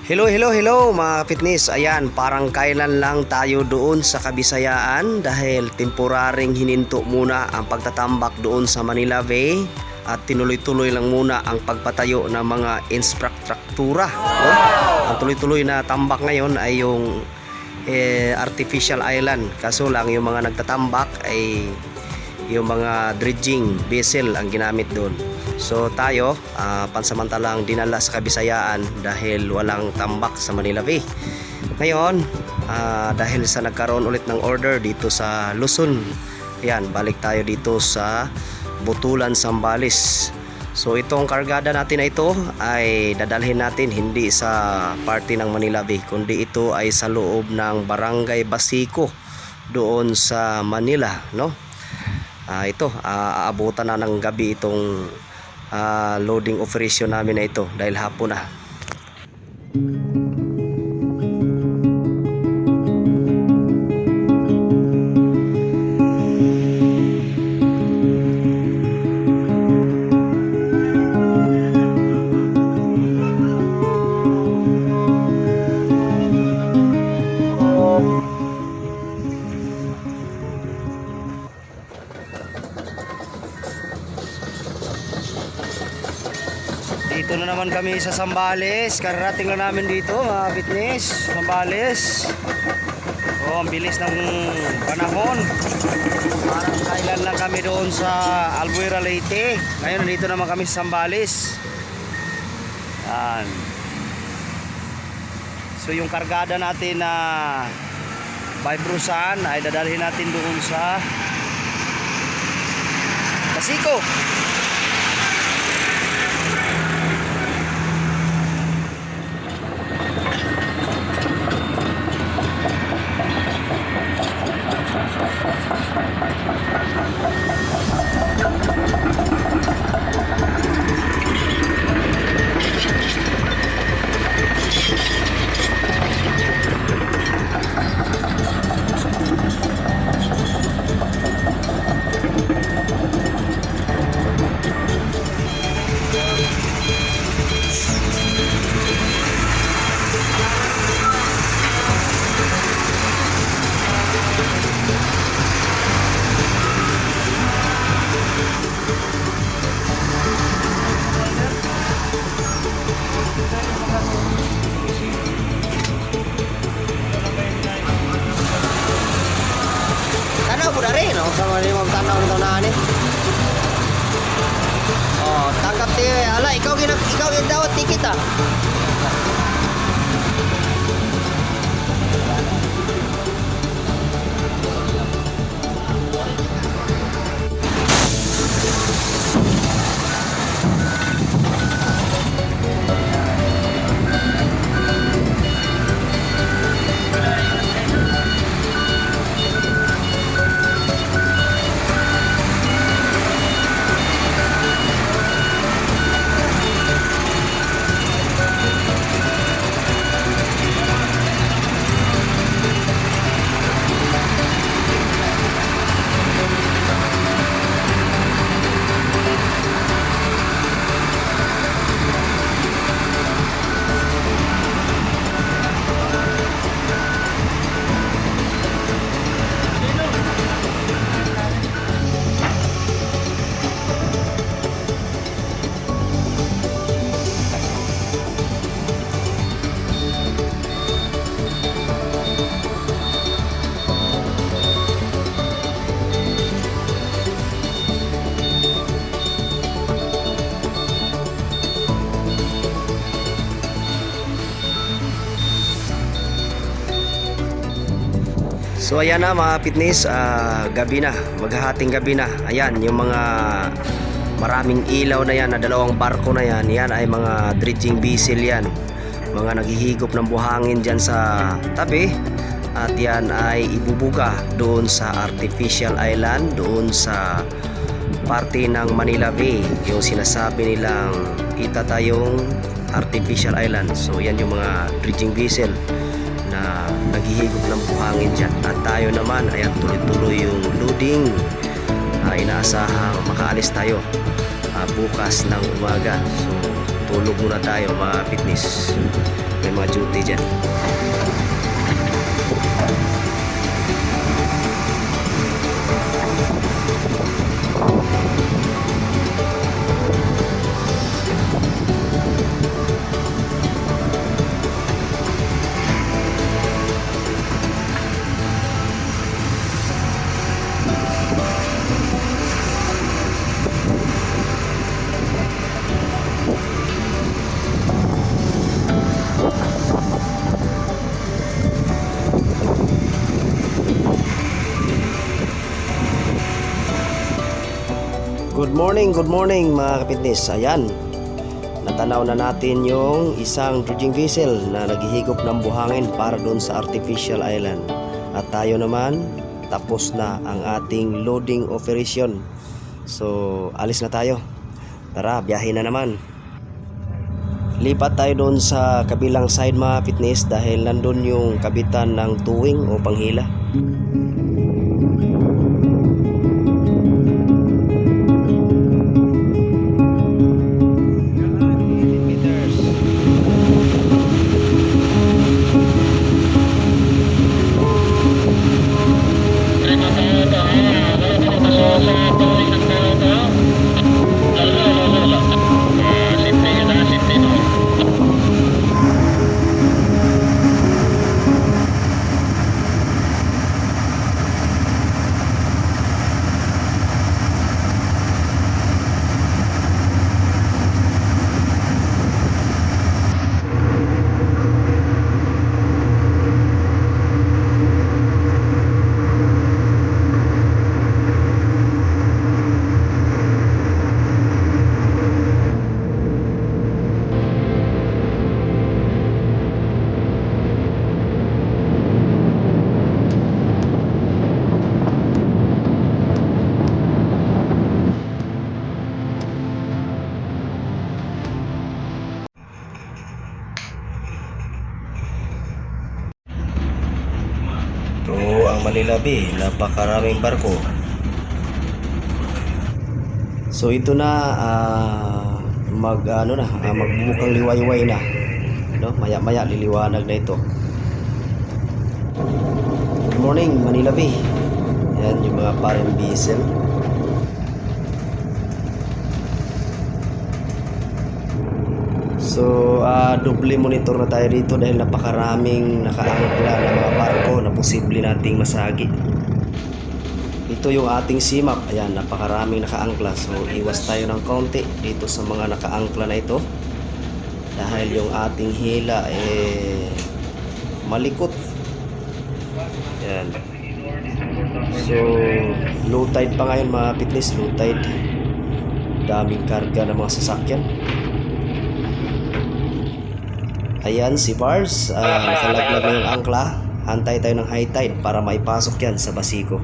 Hello mga fitness. Ayan, parang kailan lang tayo doon sa Kabisayaan dahil temporaring hininto muna ang pagtatambak doon sa Manila Bay at tinuloy-tuloy lang muna ang pagpatayo ng mga infrastruktura. Ang tuloy-tuloy na tambak ngayon ay yung artificial island. Kaso lang yung mga nagtatambak ay yung mga dredging vessel ang ginamit doon. So tayo pansamantalang dinala sa Kabisayaan dahil walang tambak sa Manila Bay. Ngayon dahil sa nagkaroon ulit ng order dito sa Luzon, ayan, balik tayo dito sa Butulan, Zambales. So itong kargada natin na ito ay dadalhin natin hindi sa parte ng Manila Bay, kundi ito ay sa loob ng Barangay Basico doon sa Manila, no? Ito aabutan na ng gabi itong loading operation namin na ito dahil hapon na. Dito na naman kami sa Zambales. Kararating lang namin dito mga fitness, Zambales. Ang bilis ng panahon. Parang kailan lang kami doon sa Albuera, Leyte. Ngayon dito naman kami sa Zambales. Yan. So yung kargada natin na Bybrusan ay dadalhin natin doon sa Basico. Sama ni Ma'am Tanaw nito na ani. Tangkap ti ala ikaw gidawat ticket ah. So ayan na mga fitness, gabi na, maghahating gabi na. Ayan yung mga maraming ilaw na yan, na dalawang barko na yan. Yan ay mga dredging vessel yan, mga naghihigop ng buhangin dyan sa tabi. At yan ay ibubuga doon sa artificial island, doon sa parte ng Manila Bay, yung sinasabi nilang itatayong artificial island. So yan yung mga dredging vessel na naghihigop ng buhangin dyan. At tayo naman, ayan, tuloy-tuloy yung loading. Inaasahang makaalis tayo bukas ng umaga. So tulog muna tayo mga fitness. tayong mga duty dyan. Good morning mga kapitnis. Ayan, natanaw na natin yung isang dredging vessel na naghihigop ng buhangin para doon sa artificial island. At tayo naman, tapos na ang ating loading operation. So, alis na tayo. Tara, biyahe na naman. Lipat tayo doon sa kabilang side mga kapitnis dahil nandun yung kabitan ng tuwing o panghila. Ito ang Manila Bay, napakaraming barko. So ito na magbubukang liwayway na. No, maya-maya liliwanag na ito. Good morning Manila Bay. Yan yung mga parang vessel. So, doble monitor na tayo dito dahil napakaraming nakaangkla na mga barko na posible nating masagi. Ito yung ating simap. Ayan, napakaraming nakaangkla. So, iwas tayo ng kaunti dito sa mga nakaangkla na ito. Dahil yung ating hila malikot. Ayan. So, low tide pa ngayon mga pitlis. Low tide. Daming karga ng mga sasakyan. Ayan si Pars, nakalaglag na yung angkla. Hantay tayo ng high tide para maipasok yan sa Basico.